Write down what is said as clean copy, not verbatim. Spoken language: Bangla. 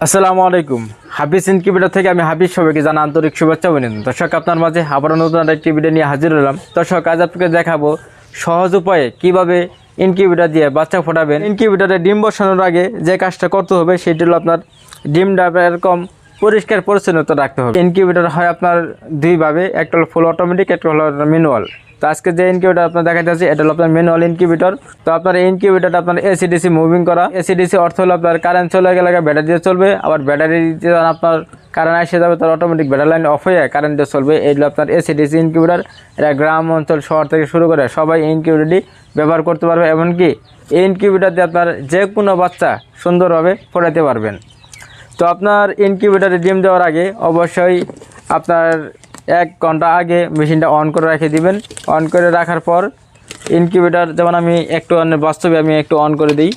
আসসালামু আলাইকুম। হাফিজ ইনকিউবেটর থেকে আমি হাফিজ সবাইকে জানা আন্তরিক শুভেচ্ছা অভিনন্দন। দর্শক, আপনার মাঝে আবারও নতুন একটি ভিডিও নিয়ে হাজির হলাম। দর্শক, আজ আপনাকে দেখাবো সহজ উপায়ে কিভাবে ইনকিউবেটর দিয়ে বাচ্চা ফোটাবেন। ইনকিউবেটরে ডিম বসানোর আগে যে কাজটা করতে হবে সেটি হলো আপনার ডিমটা এরকম পরিষ্কার পরিচ্ছন্নতা রাখতে হবে। ইনকিউবেটর হয় আপনার দুইভাবে, একটা হলো ফুল অটোমেটিক, একটা হলো ম্যানুয়াল। তো আজকে যে ইনকিউবেটর আপনার দেখা যাচ্ছে এটা হলো আপনার ম্যানুয়াল ইনকিউবেটর। তো আপনার এই ইনকিউবেটরটা আপনার এসিডিসি মুভিং করা। এসিডিসি অর্থ হলো আপনার কারেন্ট চলে গেলে ব্যাটারি দিয়ে চলবে, আবার ব্যাটারি যখন আপনার কারেন্ট এসে যাবে তার অটোমেটিক ব্যাটারি লাইন অফ হয়ে কারেন্ট দিয়ে চলবে। এই হলো আপনার এসিডিসি ইনকিউবেটর। এটা গ্রাম অঞ্চল, শহর থেকে শুরু করে সবাই এই ইনকিউবেটরটি ব্যবহার করতে পারবে। এমনকি এই ইনকিউবেটর দিয়ে আপনার যে কোনো বাচ্চা সুন্দরভাবে ফোটাতে পারবেন। তো আপনার ইনকিউবেটরে ডিম দেওয়ার আগে অবশ্যই আপনার 1 ঘন্টা আগে মেশিনটা অন করে রেখে দিবেন। অন করে রাখার পর ইনকিউবেটর যেমন আমি একটু বাস্তবে আমি একটু অন করে দিই।